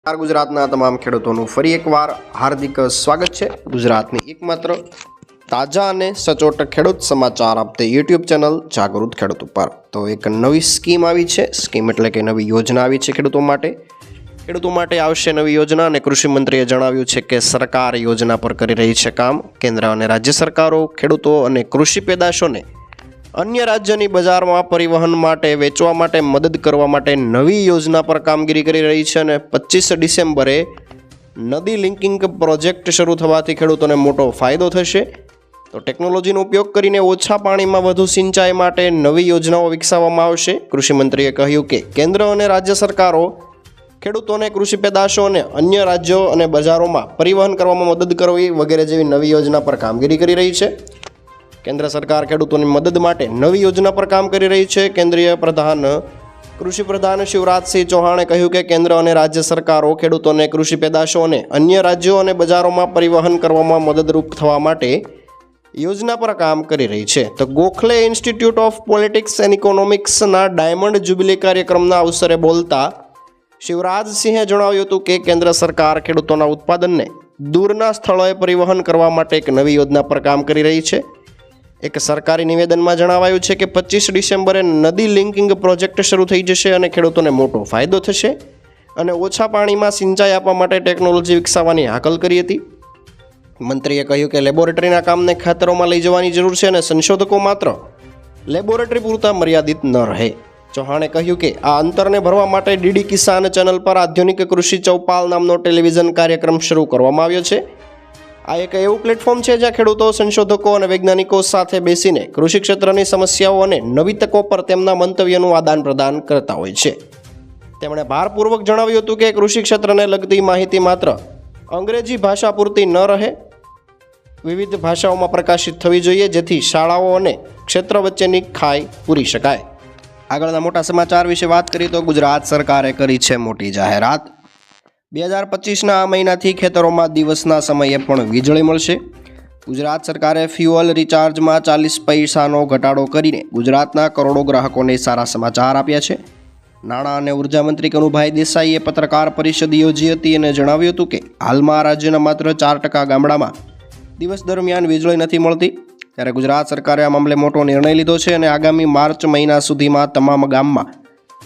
ગુજરાતના તમામ ખેડૂતોનું ફરી એકવાર હાર્દિક સ્વાગત છે ગુજરાતની એકમાત્ર તાજા અને સચોટ ખેડૂત સમાચાર આપતી યુટ્યુબ ચેનલ જાગૃત ખેડૂત ઉપર। તો એક નવી સ્કીમ આવી છે, સ્કીમ એટલે કે નવી યોજના આવી છે ખેડૂતો માટે આવશે નવી યોજના અને કૃષિ મંત્રીએ જણાવ્યું છે કે સરકાર યોજના પર કરી રહી છે કામ। કેન્દ્ર અને રાજ્ય સરકારો ખેડૂતો અને કૃષિ પેદાશોને અન્ય રાજ્યની બજારમાં પરિવહન માટે વેચવા માટે મદદ કરવા માટે નવી યોજના પર કામગીરી કરી રહી છે અને 25 ડિસેમ્બરે નદી લિંકિંગ પ્રોજેક્ટ શરૂ થવાથી ખેડૂતોને મોટો ફાયદો થશે। તો ટેકનોલોજીનો ઉપયોગ કરીને ઓછા પાણીમાં વધુ સિંચાઈ માટે નવી યોજનાઓ વિકસાવવામાં આવશે। કૃષિ મંત્રીએ કહ્યું કે કેન્દ્ર અને રાજ્ય સરકારો ખેડૂતોને કૃષિ પેદાશો અને અન્ય રાજ્યો અને બજારોમાં પરિવહન કરવામાં મદદ કરવી વગેરે જેવી નવી યોજના પર કામગીરી કરી રહી છે। કેન્દ્ર સરકાર ખેડૂતોની મદદ માટે નવી યોજના પર કામ કરી રહી છે। કેન્દ્રીય કૃષિ પ્રધાન શિવરાજસિંહ ચૌહાણે કહ્યું કે કેન્દ્ર અને રાજ્ય સરકારો ખેડૂતોને કૃષિ પેદાશો અને અન્ય રાજ્યો અને બજારોમાં પરિવહન કરવામાં મદદરૂપ થવા માટે યોજના પર કામ કરી રહી છે। તો Gokhale Institute of Politics and ઇકોનોમિક્સના ડાયમંડ જ્યુબિલી કાર્યક્રમના અવસરે બોલતા શિવરાજસિંહે જણાવ્યું હતું કે કેન્દ્ર સરકાર ખેડૂતોના ઉત્પાદનને દૂરના સ્થળોએ પરિવહન કરવા માટે એક નવી યોજના પર કામ કરી રહી છે। એક સરકારી નિવેદનમાં જણાવાયું છે કે 25 ડિસેમ્બરે નદી લિંકિંગ પ્રોજેક્ટ શરૂ થઈ જશે અને ખેડૂતોને મોટો ફાયદો થશે અને ઓછા પાણીમાં સિંચાઈ આપવા માટે ટેકનોલોજી વિકસાવવાની હાકલ કરી હતી। મંત્રીએ કહ્યું કે લેબોરેટરીના કામને ખાતરોમાં લઈ જવાની જરૂર છે અને સંશોધકો માત્ર લેબોરેટરી પૂરતા મર્યાદિત ન રહે। ચૌહાણે કહ્યું કે આ અંતરને ભરવા માટે ડીડી કિસાન ચેનલ પર આધુનિક કૃષિ ચૌપાલ નામનો ટેલિવિઝન કાર્યક્રમ શરૂ કરવામાં આવ્યો છે। આ એક એવું પ્લેટફોર્મ છે જ્યાં ખેડૂતો, સંશોધકો અને વૈજ્ઞાનિકો સાથે બેસીને કૃષિ ક્ષેત્રની સમસ્યાઓ અને નવી તકો પર તેમના મંતવ્યનું આદાન પ્રદાન કરતા હોય છે। તેમણે ભારપૂર્વક જણાવ્યું હતું કે કૃષિ ક્ષેત્રને લગતી માહિતી માત્ર અંગ્રેજી ભાષા પૂરતી ન રહે, વિવિધ ભાષાઓમાં પ્રકાશિત થવી જોઈએ જેથી શાળાઓ અને ક્ષેત્ર વચ્ચેની ખાઈ પૂરી શકાય। આગળના મોટા સમાચાર વિશે વાત કરીએ તો ગુજરાત સરકારે કરી છે મોટી જાહેરાત। 2025ના આ મહિનાથી ખેતરોમાં દિવસના સમયે પણ વીજળી મળશે। ગુજરાત સરકારે ફ્યુઅલ રિચાર્જમાં 40 પૈસાનો ઘટાડો કરીને ગુજરાતના કરોડો ગ્રાહકોને સારા સમાચાર આપ્યા છે। નાણાં અને ઉર્જા મંત્રી કનુભાઈ દેસાઈએ પત્રકાર પરિષદ યોજી હતી અને જણાવ્યું હતું કે હાલમાં રાજ્યના માત્ર 4% ગામડામાં દિવસ દરમિયાન વીજળી નથી મળતી, ત્યારે ગુજરાત સરકારે આ મામલે મોટો નિર્ણય લીધો છે અને આગામી માર્ચ મહિના સુધીમાં તમામ ગામમાં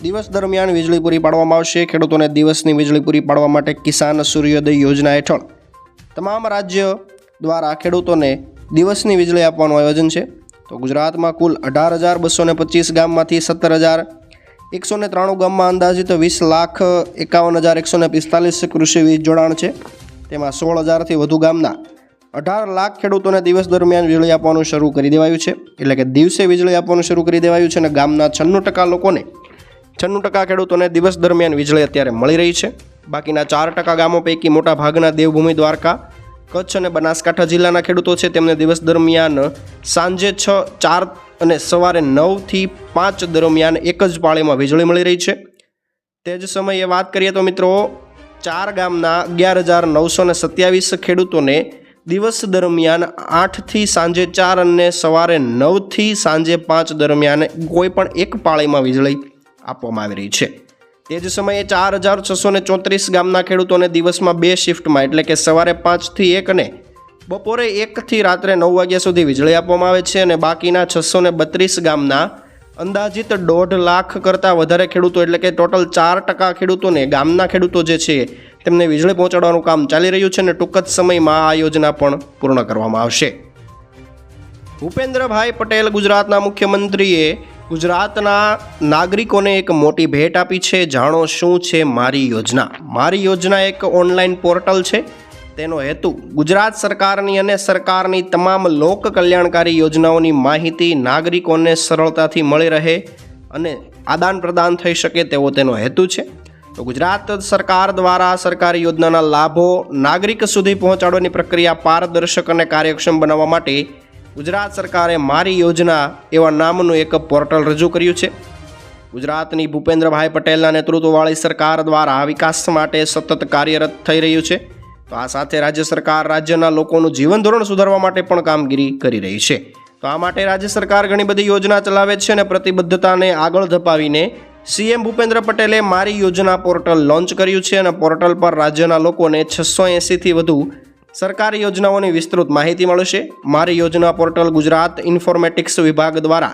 દિવસ દરમિયાન વીજળી પૂરી પાડવામાં આવશે। ખેડૂતોને દિવસની વીજળી પૂરી પાડવા માટે કિસાન સૂર્યોદય યોજના હેઠળ તમામ રાજ્ય દ્વારા ખેડૂતોને દિવસની વીજળી આપવાનું આયોજન છે। તો ગુજરાતમાં કુલ 18,225 ગામમાંથી 17,193 ગામમાં અંદાજિત 20,51,145 કૃષિ વીજ જોડાણ છે। તેમાં 16,000થી વધુ ગામના 18 લાખ ખેડૂતોને દિવસ દરમિયાન વીજળી આપવાનું શરૂ કરી દેવાયું છે, એટલે કે દિવસે વીજળી આપવાનું શરૂ કરી દેવાયું છે અને ગામના 96% ખેડૂતોને દિવસ દરમિયાન વીજળી અત્યારે મળી રહી છે। બાકીના 4% ગામો પૈકી મોટા ભાગના દેવભૂમિ, દ્વારકા, કચ્છ અને બનાસકાંઠા જિલ્લાના ખેડૂતો છે, તેમને દિવસ દરમિયાન સાંજે 4 અને સવારે 9 થી 5 દરમિયાન એક જ પાળીમાં વીજળી મળી રહી છે। તે જ સમયે વાત કરીએ તો મિત્રો 4 ગામના 11,927 ખેડૂતોને દિવસ દરમિયાન 8 થી સાંજે 4 અને સવારે 9 થી સાંજે 5 દરમિયાન કોઈ પણ એક પાળીમાં વીજળી આપવામાં આવી રહી છે। તે જ સમયે 4,634 ગામના ખેડૂતોને દિવસમાં 2 શિફ્ટમાં એટલે કે સવારે 5 થી 1 અને બપોરે 1 થી રાત્રે 9 વાગ્યા સુધી વીજળી આપવામાં આવે છે અને બાકીના 632 ગામના અંદાજિત 1.5 લાખ કરતાં વધારે ખેડૂતો એટલે કે ટોટલ 4% ખેડૂતોને, ગામના ખેડૂતો જે છે તેમને વીજળી પહોંચાડવાનું કામ ચાલી રહ્યું છે અને ટૂંક જ સમયમાં આ યોજના પણ પૂર્ણ કરવામાં આવશે। ભૂપેન્દ્રભાઈ પટેલ ગુજરાતના મુખ્યમંત્રીએ ગુજરાતના નાગરિકોને એક મોટી ભેટ આપી છે। જાણો શું છે મારી યોજના। મારી યોજના એક ઓનલાઈન પોર્ટલ છે। તેનો હેતુ ગુજરાત સરકારની અને સરકારની તમામ લોક કલ્યાણકારી યોજનાઓની માહિતી નાગરિકોને સરળતાથી મળી રહે અને આદાન પ્રદાન થઈ શકે તેવો તેનો હેતુ છે। તો ગુજરાત સરકાર દ્વારા સરકારી યોજનાના લાભો નાગરિક સુધી પહોંચાડવાની પ્રક્રિયા પારદર્શક અને કાર્યક્ષમ બનાવવા માટે ગુજરાત સરકારે મારી યોજના એવા નામનું એક પોર્ટલ રજૂ કર્યું છે। ગુજરાતની ભૂપેન્દ્રભાઈ પટેલના નેતૃત્વવાળી સરકાર દ્વારા વિકાસ માટે સતત કાર્યરત થઈ રહ્યું છે। તો આ સાથે રાજ્ય સરકાર રાજ્યના લોકોનું જીવન ધોરણ સુધારવા માટે પણ કામગીરી કરી રહી છે। તો આ માટે રાજ્ય સરકાર ઘણી બધી યોજના ચલાવે છે અને પ્રતિબદ્ધતાને આગળ ધપાવીને સીએમ ભૂપેન્દ્ર પટેલે મારી યોજના પોર્ટલ લોન્ચ કર્યું છે અને પોર્ટલ પર રાજ્યના લોકોને 680થી વધુ સરકારી યોજનાઓની વિસ્તૃત માહિતી મળશે. મારી યોજના પોર્ટલ ગુજરાત ઇન્ફોર્મેટિક્સ વિભાગ દ્વારા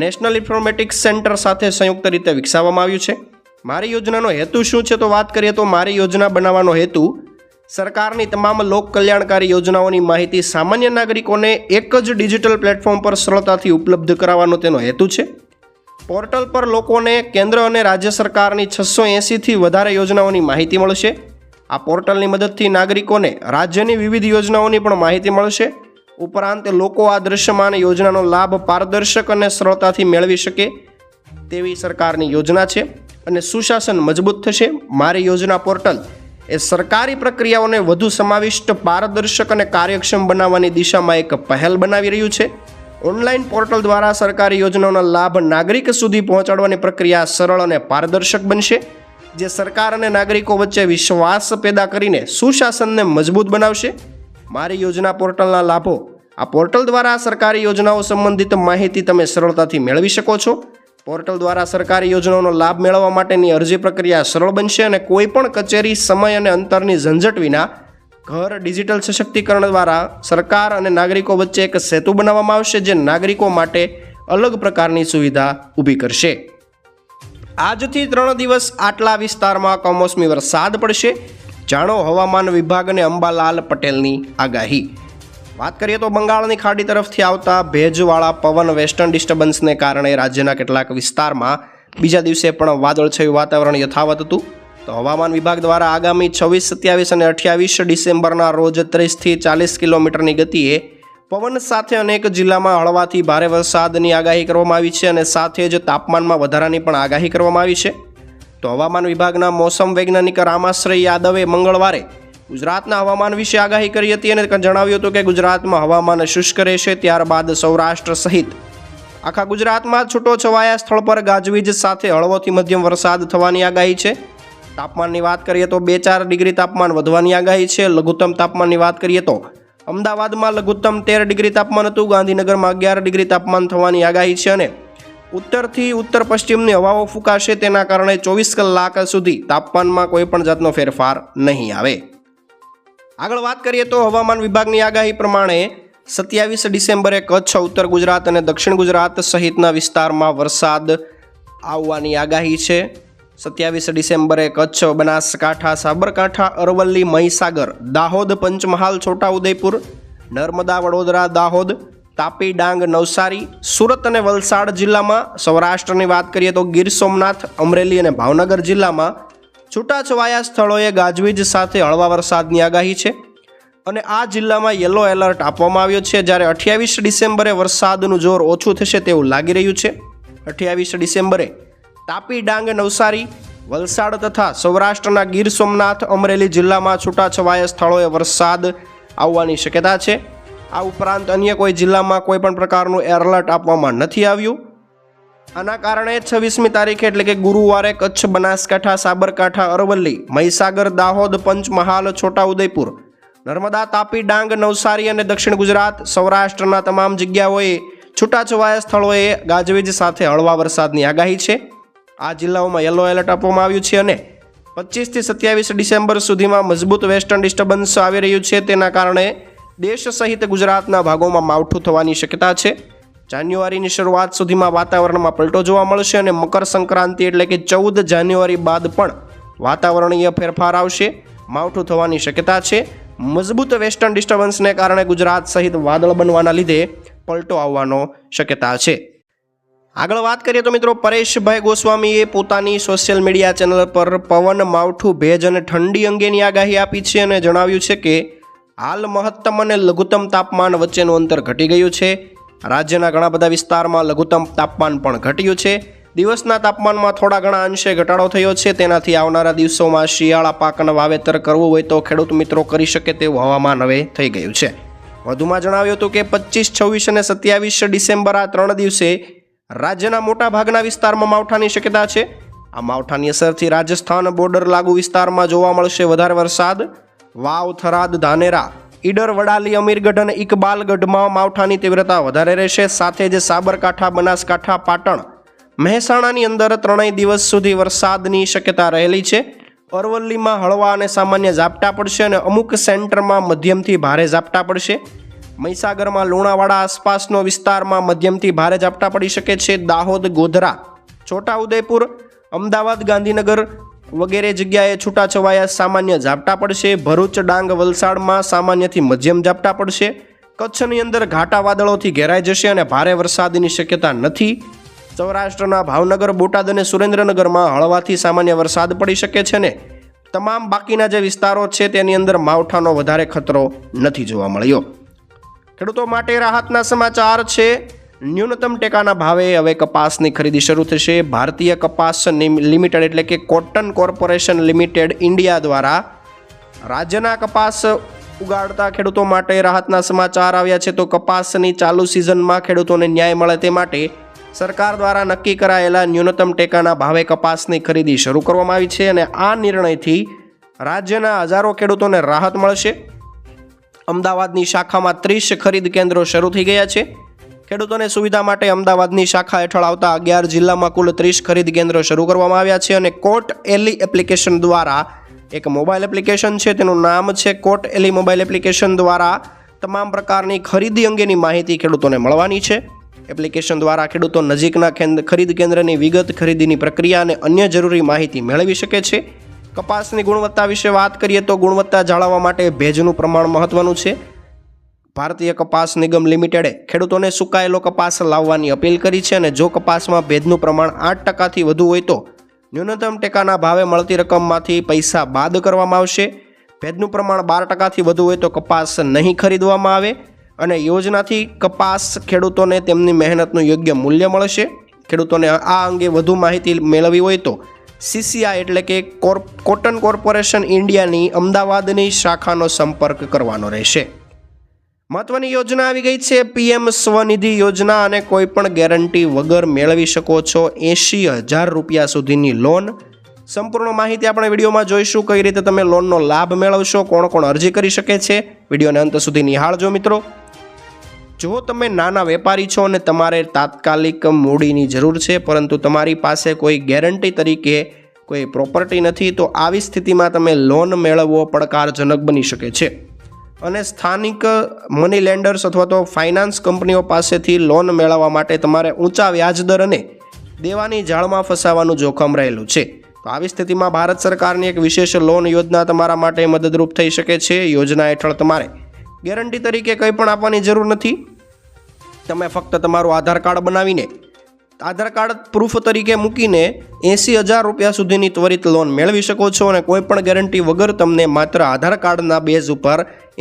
નેશનલ ઇન્ફોર્મેટિક્સ સેન્ટર સાથે સંયુક્ત રીતે વિકસાવવામાં આવ્યું છે. મારી યોજનાનો હેતુ શું છે તો વાત કરીએ તો મારી યોજના બનાવવાનો હેતુ સરકારની તમામ લોક કલ્યાણકારી યોજનાઓની માહિતી સામાન્ય નાગરિકોને એક જ ડિજિટલ પ્લેટફોર્મ પર સરળતાથી ઉપલબ્ધ કરાવવાનો તેનો હેતુ છે. પોર્ટલ પર લોકોને કેન્દ્ર અને રાજ્ય સરકારની 680થી વધારે યોજનાઓની માહિતી મળશે. આ પોર્ટલની મદદથી નાગરિકોને રાજ્યની વિવિધ યોજનાઓની પણ માહિતી મળશે. ઉપરાંત લોકો આ દૃશ્યમાન યોજનાનો લાભ પારદર્શક અને સરળતાથી મેળવી શકે તેવી સરકારની યોજના છે અને સુશાસન મજબૂત થશે. મારી યોજના પોર્ટલ એ સરકારી પ્રક્રિયાઓને વધુ સમાવિષ્ટ, પારદર્શક અને કાર્યક્ષમ બનાવવાની દિશામાં એક પહેલ બનાવી રહ્યું છે. ઓનલાઈન પોર્ટલ દ્વારા સરકારી યોજનાઓનો લાભ નાગરિક સુધી પહોંચાડવાની પ્રક્રિયા સરળ અને પારદર્શક બનશે, જે સરકાર અને નાગરિકો વચ્ચે વિશ્વાસ પેદા કરીને સુશાસનને મજબૂત બનાવશે. મારી યોજના પોર્ટલના લાભો. આ પોર્ટલ દ્વારા સરકારી યોજનાઓ સંબંધિત માહિતી તમે સરળતાથી મેળવી શકો છો. પોર્ટલ દ્વારા સરકારી યોજનાઓનો લાભ મેળવવા માટેની અરજી પ્રક્રિયા સરળ બનશે અને કોઈ પણ કચેરી, સમય અને અંતરની ઝંઝટ વિના ઘર ડિજિટલ સશક્તિકરણ દ્વારા સરકાર અને નાગરિકો વચ્ચે એક સેતુ બનાવવામાં આવશે, જે નાગરિકો માટે અલગ પ્રકારની સુવિધા ઊભી કરશે. આજથી 3 દિવસ આટલા વિસ્તારમાં કમોસમી વરસાદ પડશે. જાણો હવામાન વિભાગ અને અંબાલાલ પટેલની આગાહી. વાત કરીએ તો બંગાળની ખાડી તરફથી આવતા ભેજવાળા પવન વેસ્ટર્ન ડિસ્ટર્બન્સને કારણે રાજ્યના કેટલાક વિસ્તારમાં બીજા દિવસે પણ વાદળછાયું વાતાવરણ યથાવત હતું. તો હવામાન વિભાગ દ્વારા આગામી 26, 27 અને 28 ડિસેમ્બરના રોજ 30થી 40 કિલોમીટરની ગતિએ પવન સાથે અનેક જિલ્લામાં હળવાથી ભારે વરસાદની આગાહી કરવામાં આવી છે અને સાથે જ તાપમાનમાં વધારાની પણ આગાહી કરવામાં આવી છે. તો હવામાન વિભાગના મોસમ વૈજ્ઞાનિક રામાશ્રય યાદવે મંગળવારે ગુજરાતના હવામાન વિશે આગાહી કરી હતી અને જણાવ્યું હતું કે ગુજરાતમાં હવામાન શુષ્ક રહેશે. ત્યારબાદ સૌરાષ્ટ્ર સહિત આખા ગુજરાતમાં છૂટોછવાયા સ્થળ પર ગાજવીજ સાથે હળવોથી મધ્યમ વરસાદ થવાની આગાહી છે. તાપમાનની વાત કરીએ તો 2-4 ડિગ્રી તાપમાન વધવાની આગાહી છે. લઘુત્તમ તાપમાનની વાત કરીએ તો અમદાવાદમાં લઘુત્તમ 13 ડિગ્રી તાપમાન હતું, ગાંધીનગરમાં 11 ડિગ્રી તાપમાન થવાની આગાહી છે અને ઉત્તરથી ઉત્તર પશ્ચિમની હવાઓ ફૂંકાશે. તેના કારણે 24 કલાક સુધી તાપમાનમાં કોઈ પણ જાતનો ફેરફાર નહીં આવે. આગળ વાત કરીએ તો હવામાન વિભાગની આગાહી પ્રમાણે 27 ડિસેમ્બરે કચ્છ, ઉત્તર ગુજરાત અને દક્ષિણ ગુજરાત સહિતના વિસ્તારમાં વરસાદ આવવાની આગાહી છે. 27 ડિસેમ્બરે કચ્છ, બનાસકાંઠા, સાબરકાંઠા, અરવલ્લી, મહીસાગર, દાહોદ, પંચમહાલ, છોટાઉદેપુર, નર્મદા, વડોદરા, દાહોદ, તાપી, ડાંગ, નવસારી, સુરત અને વલસાડ જિલ્લામાં. સૌરાષ્ટ્રની વાત કરીએ તો ગીર સોમનાથ, અમરેલી અને ભાવનગર જિલ્લામાં છૂટાછવાયા સ્થળોએ ગાજવીજ સાથે હળવા વરસાદની આગાહી છે અને આ જિલ્લામાં યલો એલર્ટ આપવામાં આવ્યો છે. જ્યારે 28 ડિસેમ્બરે વરસાદનું જોર ઓછું થશે તેવું લાગી રહ્યું છે. 28 ડિસેમ્બરે તાપી, ડાંગ, નવસારી, વલસાડ તથા સૌરાષ્ટ્રના ગીર સોમનાથ, અમરેલી જિલ્લામાં છૂટાછવાયા સ્થળોએ વરસાદ આવવાની શક્યતા છે. આ ઉપરાંત અન્ય કોઈ જિલ્લામાં કોઈ પણ પ્રકારનું એલર્ટ આપવામાં નથી આવ્યું. આના કારણે 26મી તારીખે એટલે કે ગુરુવારે કચ્છ, બનાસકાંઠા, સાબરકાંઠા, અરવલ્લી, મહીસાગર, દાહોદ, પંચમહાલ, છોટાઉદેપુર, નર્મદા, તાપી, ડાંગ, નવસારી અને દક્ષિણ ગુજરાત, સૌરાષ્ટ્રના તમામ જગ્યાઓએ છૂટાછવાયા સ્થળોએ ગાજવીજ સાથે હળવા વરસાદની આગાહી છે. આ જિલ્લાઓમાં યલો એલર્ટ આપવામાં આવ્યું છે અને 25થી 27 ડિસેમ્બર સુધીમાં મજબૂત વેસ્ટર્ન ડિસ્ટર્બન્સ આવી રહ્યું છે. તેના કારણે દેશ સહિત ગુજરાતના ભાગોમાં માવઠું થવાની શક્યતા છે. જાન્યુઆરીની શરૂઆત સુધીમાં વાતાવરણમાં પલટો જોવા મળશે અને મકર સંક્રાંતિ એટલે કે 14 જાન્યુઆરી બાદ પણ વાતાવરણીય ફેરફાર આવશે. માવઠું થવાની શક્યતા છે. મજબૂત વેસ્ટર્ન ડિસ્ટર્બન્સને કારણે ગુજરાત સહિત વાદળ બનવાના લીધે પલટો આવવાનો શક્યતા છે. આગળ વાત કરીએ તો મિત્રો, પરેશભાઈ ગોસ્વામીએ પોતાની સોશિયલ મીડિયા ચેનલ પર પવન, માવઠું, ભેજ અને ઠંડી અંગેની આગાહી આપી છે અને જણાવ્યું છે કે હાલ મહત્તમ અને લઘુત્તમ તાપમાન વચ્ચેનું અંતર ઘટી ગયું છે. રાજ્યના ઘણા બધા વિસ્તારમાં લઘુત્તમ તાપમાન પણ ઘટ્યું છે. દિવસના તાપમાનમાં થોડા ઘણા અંશે ઘટાડો થયો છે. તેનાથી આવનારા દિવસોમાં શિયાળા પાકનું વાવેતર કરવું હોય તો ખેડૂત મિત્રો કરી શકે તેવું હવામાન હવે થઈ ગયું છે. વધુમાં જણાવ્યું હતું કે 25, 26 અને 27 ડિસેમ્બર આ 3 દિવસે રાજ્યના મોટા ભાગના વિસ્તારમાં માવઠાની શક્યતા છે. આ માવઠાની અસરથી રાજસ્થાન બોર્ડર લાગુ વિસ્તારમાં જોવા મળશે વધારે વરસાદ. વાવ, થરાદ, ધાનેરા, ઈડર, વડાલી, અમીરગઢ અને ઇકબાલગઢમાં માવઠાની તીવ્રતા વધારે રહેશે. સાથે જ સાબરકાંઠા, બનાસકાંઠા, પાટણ, મહેસાણાની અંદર 3 દિવસ સુધી વરસાદની શક્યતા રહેલી છે. અરવલ્લીમાં હળવા અને સામાન્ય ઝાપટા પડશે અને અમુક સેન્ટરમાં મધ્યમથી ભારે ઝાપટા પડશે. મહીસાગરમાં લુણાવાડા આસપાસનો વિસ્તારમાં મધ્યમથી ભારે ઝાપટા પડી શકે છે. દાહોદ, ગોધરા, છોટાઉદેપુર, અમદાવાદ, ગાંધીનગર વગેરે જગ્યાએ છૂટાછવાયા સામાન્ય ઝાપટા પડશે. ભરૂચ, ડાંગ, વલસાડમાં સામાન્યથી મધ્યમ ઝાપટા પડશે. કચ્છની અંદર ઘાટા વાદળોથી ઘેરાઈ જશે અને ભારે વરસાદની શક્યતા નથી. સૌરાષ્ટ્રના ભાવનગર, બોટાદ અને સુરેન્દ્રનગરમાં હળવાથી સામાન્ય વરસાદ પડી શકે છે ને તમામ બાકીના જે વિસ્તારો છે તેની અંદર માવઠાનો વધારે ખતરો નથી જોવા મળ્યો. ખેડૂતો માટે રાહતના સમાચાર છે. ન્યૂનતમ ટેકાના ભાવે હવે કપાસની ખરીદી શરૂ થશે. ભારતીય કપાસ લિમિટેડ એટલે કે કોટન કોર્પોરેશન લિમિટેડ ઇન્ડિયા દ્વારા રાજ્યના કપાસ ઉગાડતા ખેડૂતો માટે રાહતના સમાચાર આવ્યા છે. તો કપાસની ચાલુ સિઝનમાં ખેડૂતોને ન્યાય મળે તે માટે સરકાર દ્વારા નક્કી કરાયેલા ન્યૂનતમ ટેકાના ભાવે કપાસની ખરીદી શરૂ કરવામાં આવી છે અને આ નિર્ણયથી રાજ્યના હજારો ખેડૂતોને રાહત મળશે. અમદાવાદની શાખામાં 30 ખરીદ કેન્દ્રો શરૂ થઈ ગયા છે. ખેડૂતોને સુવિધા માટે અમદાવાદની શાખા હેઠળ આવતા 11 જિલ્લામાં કુલ 30 ખરીદ કેન્દ્રો શરૂ કરવામાં આવ્યા છે અને કોટ એલી એપ્લિકેશન દ્વારા એક મોબાઈલ એપ્લિકેશન છે, તેનું નામ છે કોટ એલી મોબાઈલ એપ્લિકેશન દ્વારા તમામ પ્રકારની ખરીદી અંગેની માહિતી ખેડૂતોને મળવાની છે. એપ્લિકેશન દ્વારા ખેડૂતો નજીકના ખરીદ કેન્દ્રની વિગત, ખરીદીની પ્રક્રિયા અને અન્ય જરૂરી માહિતી મેળવી શકે છે. કપાસની ગુણવત્તા વિશે વાત કરીએ તો ગુણવત્તા જાળવવા માટે ભેજનું પ્રમાણ મહત્વનું છે. ભારતીય કપાસ નિગમ લિમિટેડે ખેડૂતોને સુકાયેલો કપાસ લાવવાની અપીલ કરી છે અને જો કપાસમાં ભેજનું પ્રમાણ 8%થી વધુ હોય તો ન્યૂનતમ ટેકાના ભાવે મળતી રકમમાંથી પૈસા બાદ કરવામાં આવશે. ભેજનું પ્રમાણ 12%થી વધુ હોય તો કપાસ નહીં ખરીદવામાં આવે અને યોજનાથી કપાસ ખેડૂતોને તેમની મહેનતનું યોગ્ય મૂલ્ય મળશે. ખેડૂતોને આ અંગે વધુ માહિતી મેળવવી હોય તો CCI એટલે કે કોટન કોર્પોરેશન ઇન્ડિયાની અમદાવાદની શાખાનો સંપર્ક કરવાનો રહેશે. મહત્વની યોજના આવી ગઈ છે PM સ્વનિધિ યોજના અને કોઈ પણ ગેરંટી વગર મેળવી શકો છો 80,000 રૂપિયા સુધીની લોન. સંપૂર્ણ માહિતી આપણે વિડીયોમાં જોઈશું. કઈ રીતે તમે લોનનો લાભ મેળવશો, કોણ કોણ અરજી કરી શકે છે, વિડીયોને અંત સુધી નિહાળજો મિત્રો. જો તમે નાના વેપારી છો અને તમારે તાત્કાલિક મૂડીની જરૂર છે પરંતુ તમારી પાસે કોઈ ગેરંટી તરીકે કોઈ પ્રોપર્ટી નથી તો આવી સ્થિતિમાં તમે લોન મેળવવો પડકારજનક બની શકે છે અને સ્થાનિક મની લેન્ડર્સ અથવા તો ફાઇનાન્સ કંપનીઓ પાસેથી લોન મેળવવા માટે તમારે ઊંચા વ્યાજદર અને દેવાની જાળમાં ફસાવાનું જોખમ રહેલું છે. તો આવી સ્થિતિમાં ભારત સરકારની એક વિશેષ લોન યોજના તમારા માટે મદદરૂપ થઈ શકે છે. યોજના હેઠળ તમારે ગેરંટી તરીકે કંઈ પણ આપવાની જરૂર નથી. તમે ફક્ત તમારું આધાર કાર્ડ બનાવીને આધાર કાર્ડ પ્રૂફ તરીકે મૂકીને 80,000 રૂપિયા સુધીની ત્વરિત લોન મેળવી શકો છો અને કોઈ પણ ગેરંટી વગર તમને માત્ર આધાર કાર્ડના બેઝ ઉપર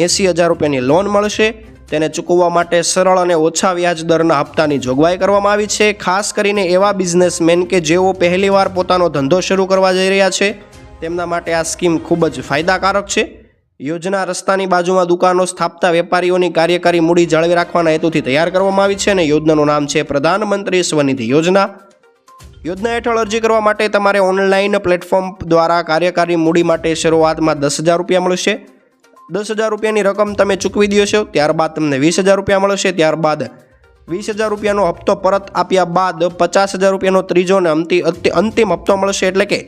80,000 રૂપિયાની લોન મળશે. તેને ચૂકવવા માટે સરળ અને ઓછા વ્યાજ દરના હપ્તાની જોગવાઈ કરવામાં આવી છે. ખાસ કરીને એવા બિઝનેસમેન કે જેઓ પહેલીવાર પોતાનો ધંધો શરૂ કરવા જઈ રહ્યા છે તેમના માટે આ સ્કીમ ખૂબ જ ફાયદાકારક છે. યોજના રસ્તાની બાજુમાં દુકાનો સ્થાપતા વેપારીઓની કાર્યકારી મૂડી જાળવી રાખવાના હેતુથી તૈયાર કરવામાં આવી છે અને યોજનાનું નામ છે પ્રધાનમંત્રી સ્વનિધિ યોજના. યોજના હેઠળ અરજી કરવા માટે તમારે ઓનલાઈન પ્લેટફોર્મ દ્વારા કાર્યકારી મૂડી માટે શરૂઆતમાં 10,000 રૂપિયા મળશે. 10,000 રૂપિયાની રકમ તમે ચૂકવી દેશો ત્યારબાદ તમને 20,000 રૂપિયા મળશે. ત્યારબાદ 20,000 રૂપિયાનો હપ્તો પરત આપ્યા બાદ 50,000 રૂપિયાનો ત્રીજો અને અંતિમ હપ્તો મળશે. એટલે કે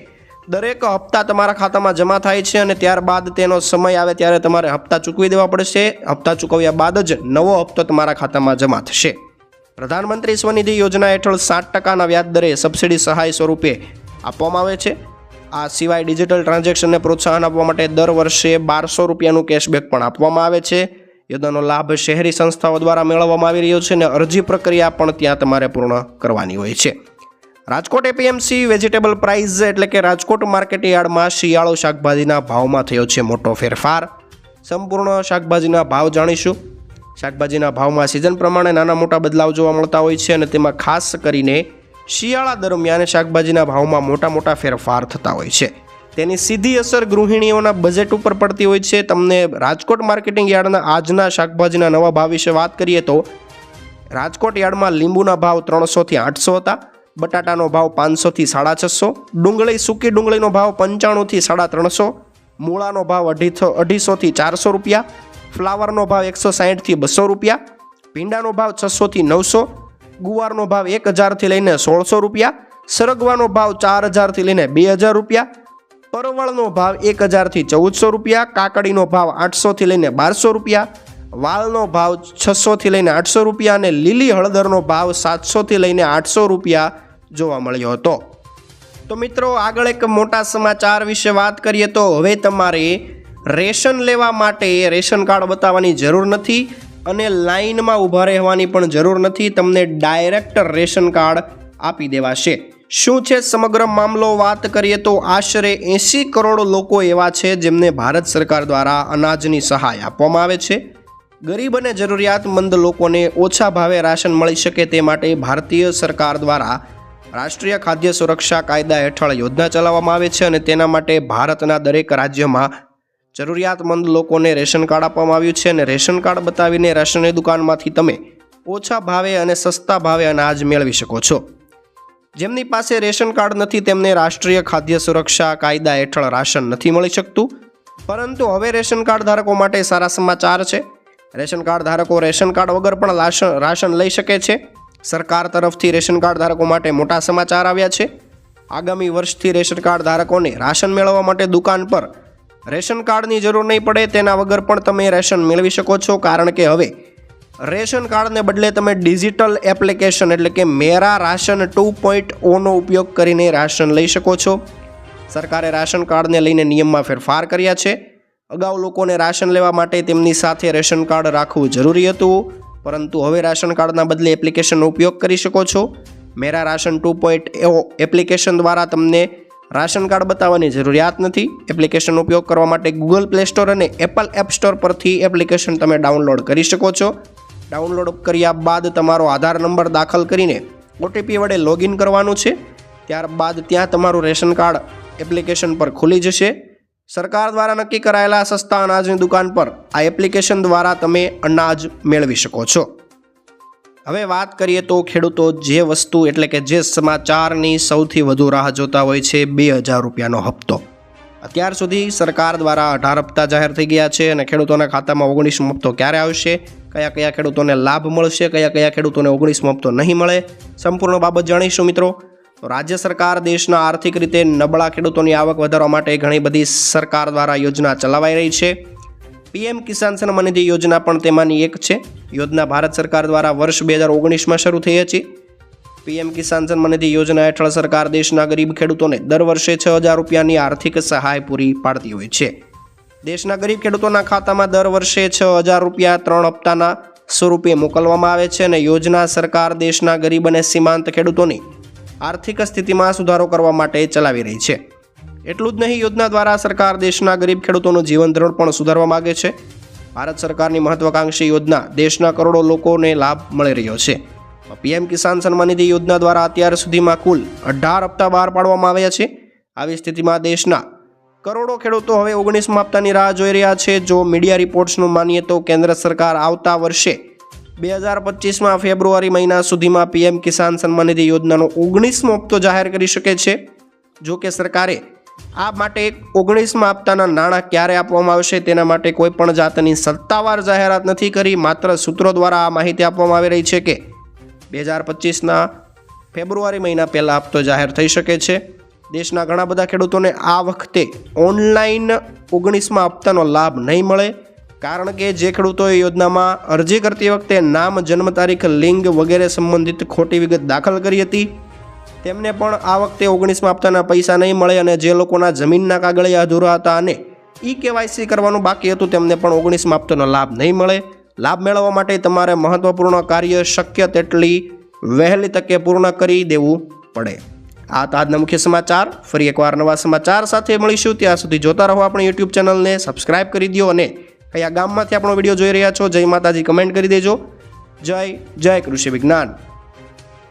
દરેક હપ્તા તમારા ખાતામાં જમા થાય છે અને ત્યારબાદ તેનો સમય આવે ત્યારે તમારે હપ્તા ચૂકવી દેવા પડશે. હપ્તા ચૂકવ્યા બાદ જ નવો હપ્તો તમારા ખાતામાં જમા થશે. પ્રધાનમંત્રી સ્વનિધિ યોજના હેઠળ 7%ના વ્યાજ દરે સબસિડી સહાય સ્વરૂપે આપવામાં આવે છે. આ સિવાય ડિજિટલ ટ્રાન્ઝેક્શનને પ્રોત્સાહન આપવા માટે દર વર્ષે 1,200 રૂપિયાનું કેશબેક પણ આપવામાં આવે છે. યોજનાનો લાભ શહેરી સંસ્થાઓ દ્વારા મેળવવામાં આવી રહ્યો છે અને અરજી પ્રક્રિયા પણ ત્યાં તમારે પૂર્ણ કરવાની હોય છે. રાજકોટ APMC વેજીટેબલ પ્રાઇસ એટલે કે રાજકોટ માર્કેટ યાર્ડમાં શિયાળુ શાકભાજીના ભાવમાં થયો છે મોટો ફેરફાર. સંપૂર્ણ શાકભાજીના ભાવ જાણીશું. શાકભાજીના ભાવમાં સિઝન પ્રમાણે નાના મોટા બદલાવ જોવા મળતા હોય છે અને તેમાં ખાસ કરીને શિયાળા દરમિયાન શાકભાજીના ભાવમાં મોટા ફેરફાર થતા હોય છે. તેની સીધી અસર ગૃહિણીઓના બજેટ ઉપર પડતી હોય છે. તમને રાજકોટ માર્કેટિંગ યાર્ડના આજના શાકભાજીના નવા ભાવ વિશે વાત કરીએ તો રાજકોટ યાર્ડમાં લીંબુના ભાવ 300 થી 800 હતા. બટાટાનો ભાવ 500 થી 650, સૂકી ડુંગળીનો ભાવ 95 થી 350, મૂળાનો ભાવ 250 થી 400 રૂપિયા, ફ્લાવરનો ભાવ 160 થી 200 રૂપિયા, ભીંડાનો ભાવ 600 થી 900, ગુવારનો ભાવ 1000થી લઈને 1600 રૂપિયા, સરગવાનો ભાવ 4000થી લઈને 2000 રૂપિયા, પરવળનો ભાવ 1000થી 1400 રૂપિયા, કાકડીનો ભાવ 800થી લઈને 1200 રૂપિયા, વાલનો ભાવ 600થી લઈને 800 રૂપિયા અને લીલી હળદરનો ભાવ 700થી લઈને 800 રૂપિયા જોવા મળ્યો હતો। તો મિત્રો આગળ એક મોટા સમાચાર વિશે વાત કરીએ તો હવે તમારે રેશન લેવા માટે રેશન કાર્ડ બતાવવાની જરૂર નથી અને લાઇનમાં ઊભા રહેવાની પણ જરૂર નથી, તમને ડાયરેક્ટ રેશન કાર્ડ આપી દેવાશે। શું છે સમગ્ર મામલો? વાત કરીએ તો આશરે 80 કરોડ લોકો એવા છે જેમને ભારત સરકાર દ્વારા અનાજની સહાય આપવામાં આવે છે। ગરીબ અને જરૂરિયાતમંદ લોકોને ઓછા ભાવે રાશન મળી શકે તે માટે ભારતીય સરકાર દ્વારા રાષ્ટ્રીય ખાદ્ય સુરક્ષા કાયદા હેઠળ યોજના ચલાવવામાં આવે છે અને તેના માટે ભારતના દરેક રાજ્યમાં જરૂરિયાતમંદ લોકોને રેશન કાર્ડ આપવામાં આવ્યું છે અને રેશન કાર્ડ બતાવીને રાશનની દુકાનમાંથી તમે ઓછા ભાવે અને સસ્તા ભાવે અનાજ મેળવી શકો છો। જેમની પાસે રેશન કાર્ડ નથી તેમને રાષ્ટ્રીય ખાદ્ય સુરક્ષા કાયદા હેઠળ રાશન નથી મળી શકતું, પરંતુ હવે રેશન કાર્ડ ધારકો માટે સારા સમાચાર છે। રેશન કાર્ડ ધારકો રેશન કાર્ડ વગર પણ રાશન લઈ શકે છે। સરકાર તરફથી રેશન કાર્ડ ધારકો માટે મોટા સમાચાર આવ્યા છે। આગામી વર્ષથી રેશન કાર્ડ ધારકોને રાશન મેળવવા માટે દુકાન પર રેશન કાર્ડની જરૂર નહીં પડે, તેના વગર પણ તમે રેશન મેળવી શકો છો, કારણ કે હવે રેશન કાર્ડને બદલે તમે ડિજિટલ એપ્લિકેશન એટલે કે મેરા રાશન 2.0નો ઉપયોગ કરીને રાશન લઈ શકો છો। સરકારે રાશન કાર્ડને લઈને નિયમમાં ફેરફાર કર્યા છે। અગાઉ લોકોને રાશન લેવા માટે તેમની સાથે રેશન કાર્ડ રાખવું જરૂરી હતું, પરંતુ હવે રાશન કાર્ડના બદલે એપ્લિકેશનનો ઉપયોગ કરી શકો છો। મેરા રાશન 2.0 એપ્લિકેશન દ્વારા તમને રાશન કાર્ડ બતાવવાની જરૂરિયાત નથી। એપ્લિકેશનનો ઉપયોગ કરવા માટે ગૂગલ પ્લે સ્ટોર અને એપલ એપ સ્ટોર પરથી એપ્લિકેશન તમે ડાઉનલોડ કરી શકો છો। ડાઉનલોડ કર્યા બાદ તમારો આધાર નંબર દાખલ કરીને OTP વડે લોગિન કરવાનું છે। ત્યારબાદ ત્યાં તમારું રેશન કાર્ડ એપ્લિકેશન પર ખુલી જશે। સરકાર દ્વારા નક્કી કરાયેલા સસ્તા અનાજની દુકાન પર આ એપ્લિકેશન દ્વારા તમે અનાજ મેળવી શકો છો। હવે વાત કરીએ તો ખેડૂતો જે વસ્તુ એટલે કે જે સમાચારની સૌથી વધુ રાહ જોતા હોય છે 2000 રૂપિયાનો હપ્તો। અત્યાર સુધી સરકાર દ્વારા 18 હપ્તા જાહેર થઈ ગયા છે અને ખેડૂતોના ખાતામાં 19મો હપ્તો ક્યારે આવશે, કયા કયા ખેડૂતોને લાભ મળશે, કયા કયા ખેડૂતોને 19મો હપ્તો નહીં મળે, સંપૂર્ણ બાબત જાણીશું મિત્રો। તો રાજ્ય સરકાર દેશના આર્થિક રીતે નબળા ખેડૂતોની આવક વધારવા માટે ઘણી બધી સરકાર દ્વારા યોજના ચલાવાઈ રહી છે। PM કિસાન સન્માન નિધિ યોજના પણ તેમાંની એક છે। યોજના ભારત સરકાર દ્વારા વર્ષ 2019માં શરૂ થઈ હતી। PM કિસાન સન્માન નિધિ યોજના હેઠળ સરકાર દેશના ગરીબ ખેડૂતોને દર વર્ષે 6000 રૂપિયાની આર્થિક સહાય પૂરી પાડતી હોય છે। દેશના ગરીબ ખેડૂતોના ખાતામાં દર વર્ષે 6000 રૂપિયા 3 હપ્તાના સ્વરૂપે મોકલવામાં આવે છે અને યોજના સરકાર દેશના ગરીબ અને સીમાંત ખેડૂતોની આર્થિક સ્થિતિમાં સુધારો કરવા માટે ચલાવી રહી છે। એટલું જ નહીં, યોજના દ્વારા સરકાર દેશના ગરીબ ખેડૂતોનું જીવન ધોરણ પણ સુધારવા માગે છે। ભારત સરકારની મહત્વાકાંક્ષી યોજના દેશના કરોડો લોકોને લાભ મળી રહ્યો છે। PM કિસાન સન્માન નિધિ યોજના દ્વારા અત્યાર સુધીમાં કુલ 18 હપ્તા બહાર પાડવામાં આવ્યા છે। આવી સ્થિતિમાં દેશના કરોડો ખેડૂતો હવે 19મા હપ્તાની રાહ જોઈ રહ્યા છે। જો મીડિયા રિપોર્ટ્સનું માનીએ તો કેન્દ્ર સરકાર આવતા વર્ષે 2025માં ફેબ્રુઆરી મહિના સુધીમાં PM કિસાન સન્માન નિધિ યોજનાનો 19મો હપ્તો જાહેર કરી શકે છે। જો કે સરકારે આ માટે 19મા હપ્તાના નાણાં ક્યારે આપવામાં આવશે તેના માટે કોઈ પણ જાતની સત્તાવાર જાહેરાત નથી કરી, માત્ર સૂત્રો દ્વારા આ માહિતી આપવામાં આવી રહી છે કે 2025ના ફેબ્રુઆરી મહિના પહેલાં હપ્તો જાહેર થઈ શકે છે। દેશના ઘણા બધા ખેડૂતોને આ વખતે ઓનલાઈન 19મા હપ્તાનો લાભ નહીં મળે, કારણ કે જે ખેડૂતોએ યોજનામાં અરજી કરતી વખતે નામ, જન્મ તારીખ, લિંગ વગેરે સંબંધિત ખોટી વિગત દાખલ કરી હતી તેમને પણ આ વખતે 19મા હપ્તાના પૈસા નહીં મળે અને જે લોકોના જમીનના કાગળિયા અધૂરા હતા અને KYC કરવાનું બાકી હતું તેમને પણ 19મા હપ્તાનો લાભ નહીં મળે। લાભ મેળવવા માટે તમારે મહત્વપૂર્ણ કાર્ય શક્ય તેટલી વહેલી તકે પૂર્ણ કરી દેવું પડે। આ હતા આજના મુખ્ય સમાચાર। ફરી એકવાર નવા સમાચાર સાથે મળીશું, ત્યાં સુધી જોતા રહો આપણી YouTube ચેનલને, સબસ્ક્રાઇબ કરી દો અને કયા ગામમાંથી આપણો વિડીયો જોઈ રહ્યા છો જય માતાજી કમેન્ટ કરી દેજો। જય કૃષિ વિજ્ઞાન।